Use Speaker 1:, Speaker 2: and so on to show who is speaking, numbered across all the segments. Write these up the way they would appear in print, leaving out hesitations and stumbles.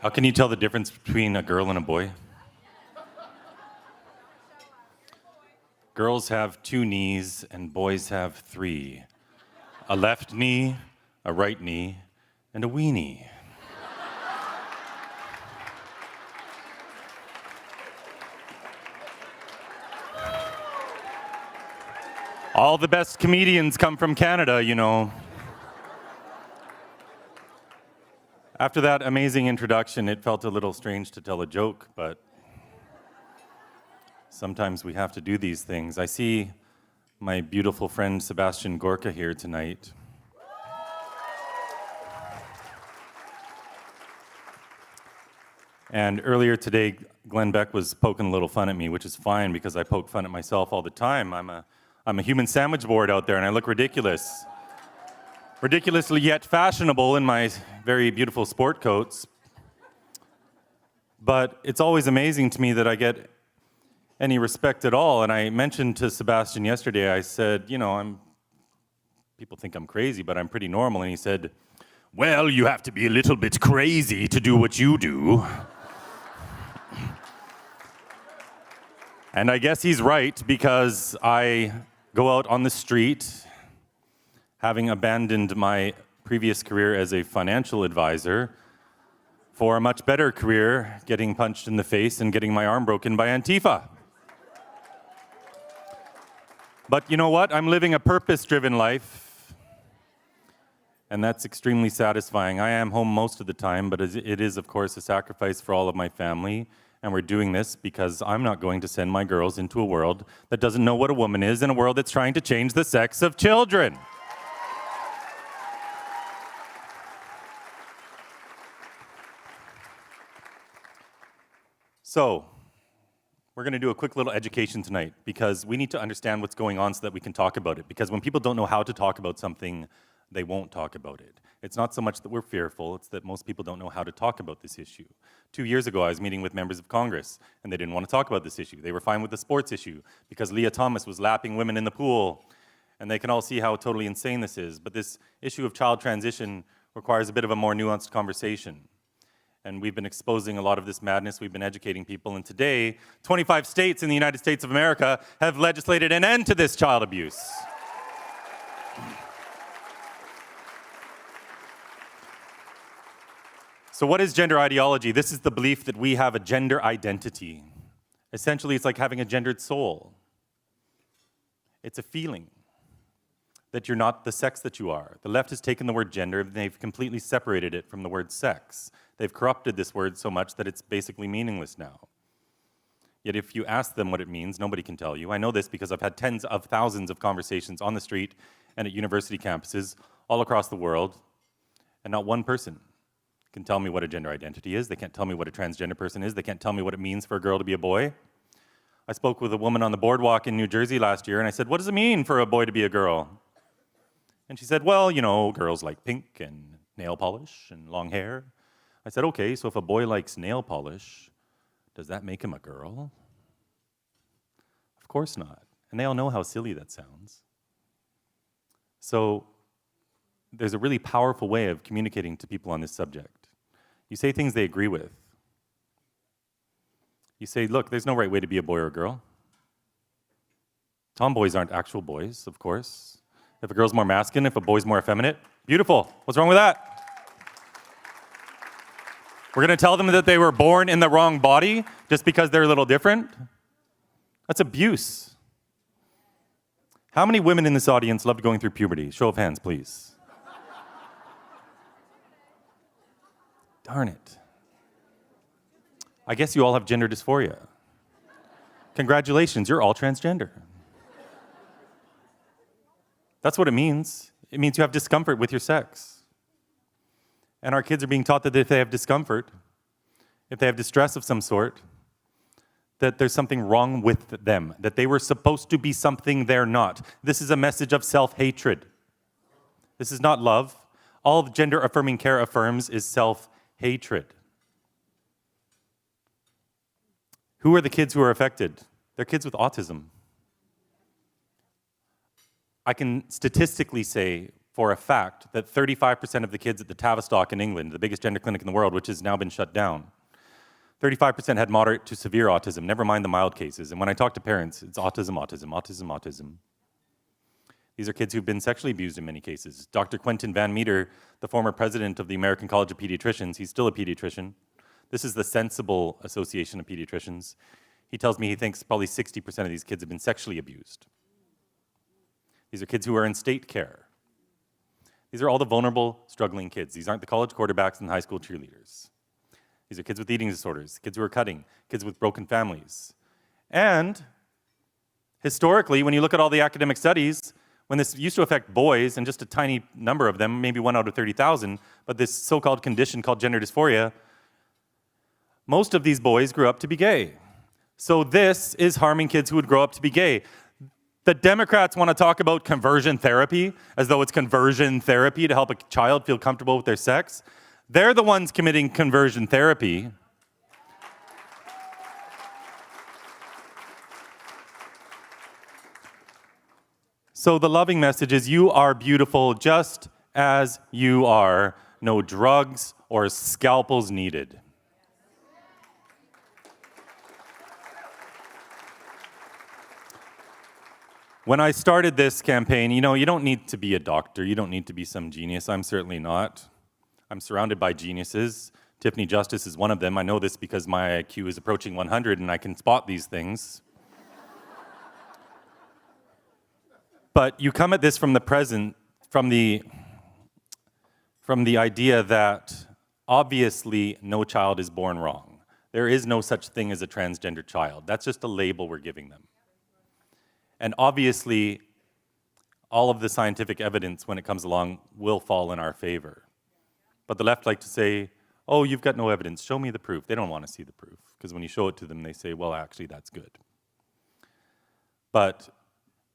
Speaker 1: How can you tell the difference between a girl and a boy? Girls have 2 knees and boys have 3. A left knee, a right knee, and a weenie. All the best comedians come from Canada, you know. After that amazing introduction, it felt a little strange to tell a joke, but sometimes we have to do these things. I see my beautiful friend Sebastian Gorka here tonight. And earlier today, Glenn Beck was poking a little fun at me, which is fine because I poke fun at myself all the time. I'm a human sandwich board out there and I look ridiculous. Ridiculously yet fashionable in my very beautiful sport coats. But it's always amazing to me that I get any respect at all. And I mentioned to Sebastian yesterday, I said, you know, people think I'm crazy, but I'm pretty normal. And he said, well, you have to be a little bit crazy to do what you do. And I guess he's right, because I go out on the street, having abandoned my previous career as a financial advisor for a much better career, getting punched in the face and getting my arm broken by Antifa. But you know what? I'm living a purpose-driven life, and that's extremely satisfying. I am home most of the time, but it is, of course, a sacrifice for all of my family, and we're doing this because I'm not going to send my girls into a world that doesn't know what a woman is, in a world that's trying to change the sex of children. So, we're going to do a quick little education tonight, because we need to understand what's going on so that we can talk about it. Because when people don't know how to talk about something, they won't talk about it. It's not so much that we're fearful, it's that most people don't know how to talk about this issue. 2 years ago, I was meeting with members of Congress, and they didn't want to talk about this issue. They were fine with the sports issue, because Leah Thomas was lapping women in the pool, and they can all see how totally insane this is. But this issue of child transition requires a bit of a more nuanced conversation. And we've been exposing a lot of this madness, we've been educating people, and today, 25 states in the United States of America have legislated an end to this child abuse. So what is gender ideology? This is the belief that we have a gender identity. Essentially, it's like having a gendered soul. It's a feeling that you're not the sex that you are. The left has taken the word gender and they've completely separated it from the word sex. They've corrupted this word so much that it's basically meaningless now. Yet if you ask them what it means, nobody can tell you. I know this because I've had tens of thousands of conversations on the street and at university campuses all across the world, and not one person can tell me what a gender identity is. They can't tell me what a transgender person is. They can't tell me what it means for a girl to be a boy. I spoke with a woman on the boardwalk in New Jersey last year, and I said, what does it mean for a boy to be a girl? And she said, well, you know, girls like pink and nail polish and long hair. I said, okay, so if a boy likes nail polish, does that make him a girl? Of course not. And they all know how silly that sounds. So there's a really powerful way of communicating to people on this subject. You say things they agree with. You say, look, there's no right way to be a boy or a girl. Tomboys aren't actual boys, of course. If a girl's more masculine, if a boy's more effeminate, beautiful. What's wrong with that? We're going to tell them that they were born in the wrong body just because they're a little different? That's abuse. How many women in this audience loved going through puberty? Show of hands, please. Darn it. I guess you all have gender dysphoria. Congratulations, you're all transgender. That's what it means. It means you have discomfort with your sex. And our kids are being taught that if they have discomfort, if they have distress of some sort, that there's something wrong with them, that they were supposed to be something they're not. This is a message of self-hatred. This is not love. All gender-affirming care affirms is self-hatred. Who are the kids who are affected? They're kids with autism. I can statistically say for a fact that 35% of the kids at the Tavistock in England, the biggest gender clinic in the world, which has now been shut down, 35% had moderate to severe autism, never mind the mild cases. And when I talk to parents, it's autism, autism, autism, autism. These are kids who've been sexually abused in many cases. Dr. Quentin Van Meter, the former president of the American College of Pediatricians, he's still a pediatrician. This is the Sensible Association of Pediatricians. He tells me he thinks probably 60% of these kids have been sexually abused. These are kids who are in state care. These are all the vulnerable, struggling kids. These aren't the college quarterbacks and high school cheerleaders. These are kids with eating disorders, kids who are cutting, kids with broken families. And historically, when you look at all the academic studies, when this used to affect boys, and just a tiny number of them, maybe 1 out of 30,000, but this so-called condition called gender dysphoria, most of these boys grew up to be gay. So this is harming kids who would grow up to be gay. The Democrats want to talk about conversion therapy, as though it's conversion therapy to help a child feel comfortable with their sex. They're the ones committing conversion therapy. So the loving message is, you are beautiful just as you are. No drugs or scalpels needed. When I started this campaign, you don't need to be a doctor. You don't need to be some genius. I'm certainly not. I'm surrounded by geniuses. Tiffany Justice is one of them. I know this because my IQ is approaching 100 and I can spot these things. But you come at this from the present, from the idea that obviously no child is born wrong. There is no such thing as a transgender child. That's just a label we're giving them. And obviously, all of the scientific evidence when it comes along will fall in our favor. But the left like to say, oh, you've got no evidence, show me the proof. They don't want to see the proof, because when you show it to them, they say, well, actually, that's good. But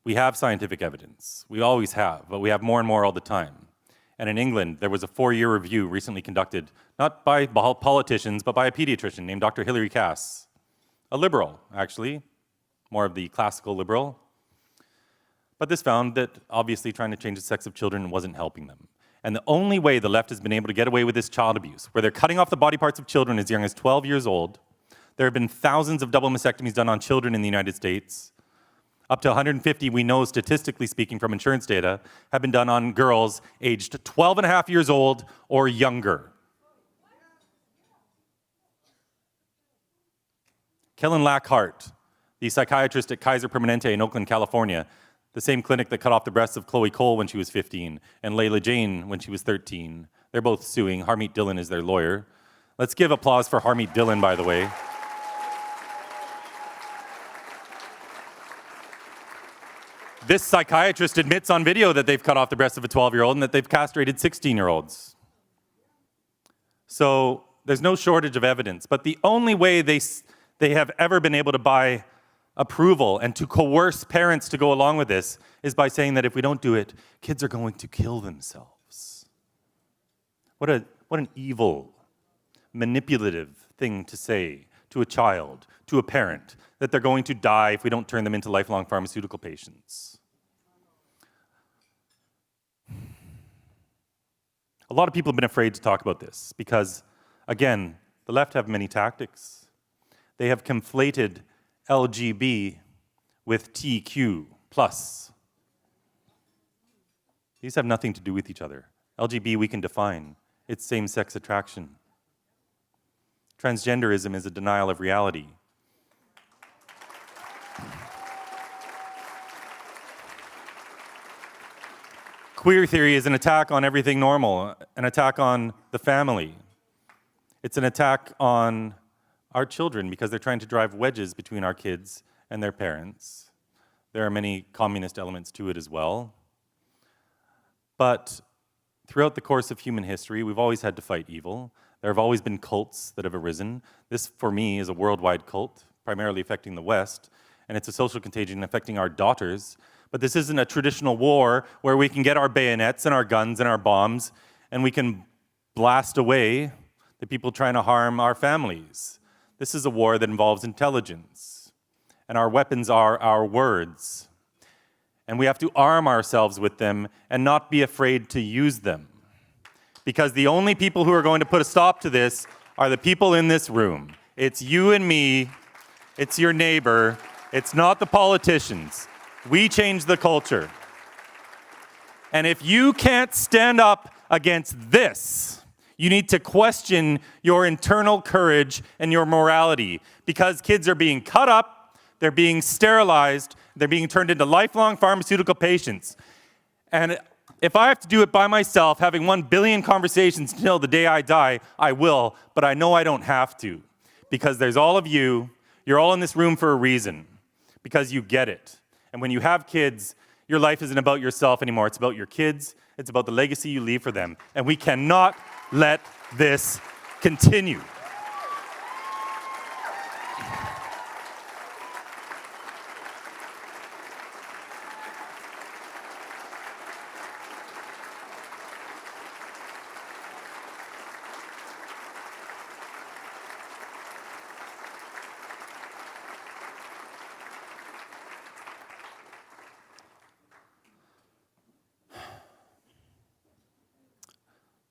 Speaker 1: we have scientific evidence. We always have, but we have more and more all the time. And in England, there was a 4-year review recently conducted, not by politicians, but by a pediatrician named Dr. Hilary Cass, a liberal, actually, more of the classical liberal. But this found that obviously trying to change the sex of children wasn't helping them. And the only way the left has been able to get away with this child abuse, where they're cutting off the body parts of children as young as 12 years old, there have been thousands of double mastectomies done on children in the United States. Up to 150, we know, statistically speaking from insurance data, have been done on girls aged 12 and a half years old or younger. Kellen Lackhart, the psychiatrist at Kaiser Permanente in Oakland, California, the same clinic that cut off the breasts of Chloe Cole when she was 15, and Layla Jane when she was 13. They're both suing. Harmeet Dillon is their lawyer. Let's give applause for Harmeet Dillon, by the way. This psychiatrist admits on video that they've cut off the breasts of a 12-year-old and that they've castrated 16-year-olds. So there's no shortage of evidence, but the only way they have ever been able to buy approval and to coerce parents to go along with this is by saying that if we don't do it, kids are going to kill themselves. What an evil, manipulative thing to say to a child, to a parent, that they're going to die if we don't turn them into lifelong pharmaceutical patients. A lot of people have been afraid to talk about this because, again, the left have many tactics. They have conflated LGB with TQ+. These have nothing to do with each other. LGB we can define. It's same-sex attraction. Transgenderism is a denial of reality. Queer theory is an attack on everything normal, an attack on the family. It's an attack on our children because they're trying to drive wedges between our kids and their parents. There are many communist elements to it as well. But throughout the course of human history, we've always had to fight evil. There have always been cults that have arisen. This, for me, is a worldwide cult, primarily affecting the West, and it's a social contagion affecting our daughters. But this isn't a traditional war where we can get our bayonets and our guns and our bombs and we can blast away the people trying to harm our families. This is a war that involves intelligence, and our weapons are our words. And we have to arm ourselves with them and not be afraid to use them. Because the only people who are going to put a stop to this are the people in this room. It's you and me. It's your neighbor. It's not the politicians. We change the culture. And if you can't stand up against this, you need to question your internal courage and your morality, because kids are being cut up, they're being sterilized, they're being turned into lifelong pharmaceutical patients. And if I have to do it by myself, having 1 billion conversations until the day I die, I will, but I know I don't have to, because there's all of you. You're all in this room for a reason, because you get it. And when you have kids, your life isn't about yourself anymore. It's about your kids. It's about the legacy you leave for them. And we cannot let this continue.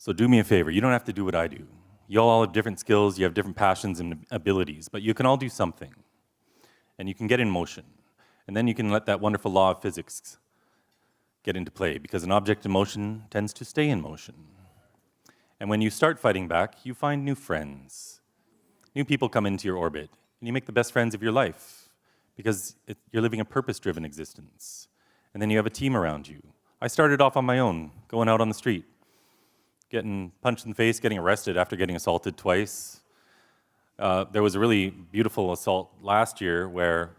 Speaker 1: So do me a favor, you don't have to do what I do. You all have different skills, you have different passions and abilities, but you can all do something. And you can get in motion. And then you can let that wonderful law of physics get into play, because an object in motion tends to stay in motion. And when you start fighting back, you find new friends. New people come into your orbit, and you make the best friends of your life, because you're living a purpose-driven existence. And then you have a team around you. I started off on my own, going out on the street, getting punched in the face, getting arrested after getting assaulted twice. There was a really beautiful assault last year where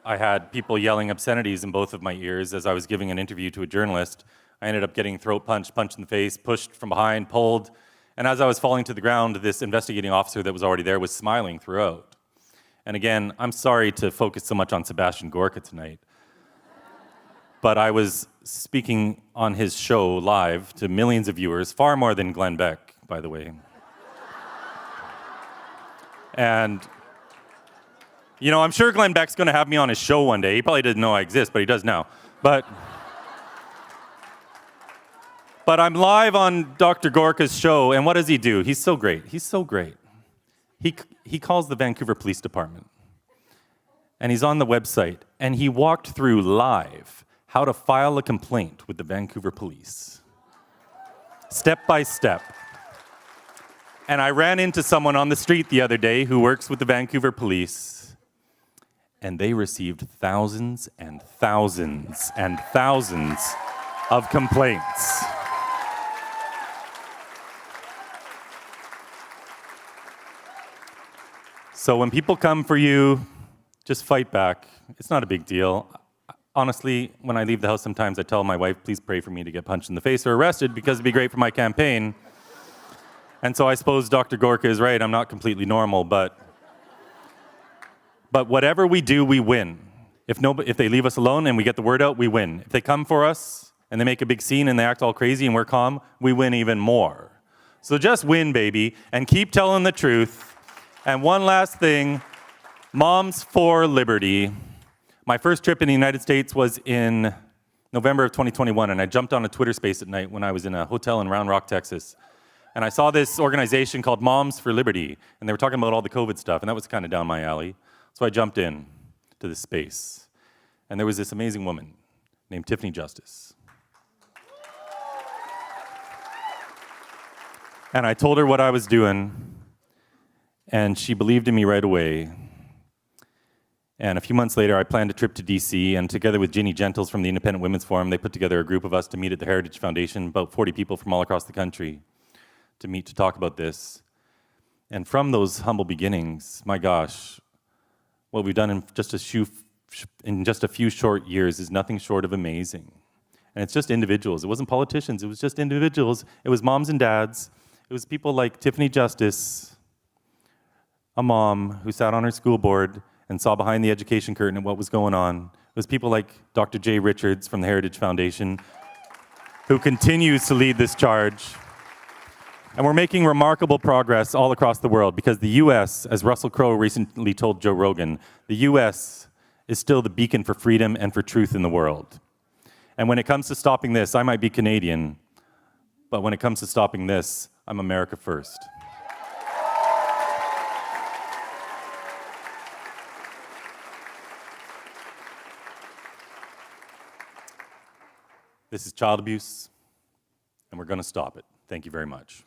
Speaker 1: I had people yelling obscenities in both of my ears as I was giving an interview to a journalist. I ended up getting throat punched in the face, pushed from behind, pulled. And as I was falling to the ground, this investigating officer that was already there was smiling throughout. And again, I'm sorry to focus so much on Sebastian Gorka tonight, but I was speaking on his show live to millions of viewers, far more than Glenn Beck, by the way. And, you know, I'm sure Glenn Beck's going to have me on his show one day. He probably didn't know I exist, but he does now. But I'm live on Dr. Gorka's show, and what does he do? He's so great. He's so great. He calls the Vancouver Police Department, and he's on the website, and he walked through live how to file a complaint with the Vancouver Police, step by step. And I ran into someone on the street the other day who works with the Vancouver Police, and they received thousands and thousands and thousands of complaints. So when people come for you, just fight back. It's not a big deal. Honestly, when I leave the house sometimes I tell my wife, please pray for me to get punched in the face or arrested, because it'd be great for my campaign. And so I suppose Dr. Gorka is right, I'm not completely normal, but whatever we do, we win. If they leave us alone and we get the word out, we win. If they come for us and they make a big scene and they act all crazy and we're calm, we win even more. So just win, baby, and keep telling the truth. And one last thing, Moms for Liberty. My first trip in the United States was in November of 2021, and I jumped on a Twitter space at night when I was in a hotel in Round Rock, Texas. And I saw this organization called Moms for Liberty, and they were talking about all the COVID stuff, and that was kind of down my alley. So I jumped in to this space, and there was this amazing woman named Tiffany Justice. And I told her what I was doing, and she believed in me right away. And a few months later, I planned a trip to DC, and together with Ginny Gentles from the Independent Women's Forum, they put together a group of us to meet at the Heritage Foundation, about 40 people from all across the country, to meet to talk about this. And from those humble beginnings, my gosh, what we've done in just a few short years is nothing short of amazing. And it's just individuals. It wasn't politicians. It was just individuals. It was moms and dads. It was people like Tiffany Justice, a mom who sat on her school board and saw behind the education curtain at what was going on. It was people like Dr. Jay Richards from the Heritage Foundation, who continues to lead this charge. And we're making remarkable progress all across the world, because the US, as Russell Crowe recently told Joe Rogan, the US is still the beacon for freedom and for truth in the world. And when it comes to stopping this, I might be Canadian, but when it comes to stopping this, I'm America first. This is child abuse, and we're going to stop it. Thank you very much.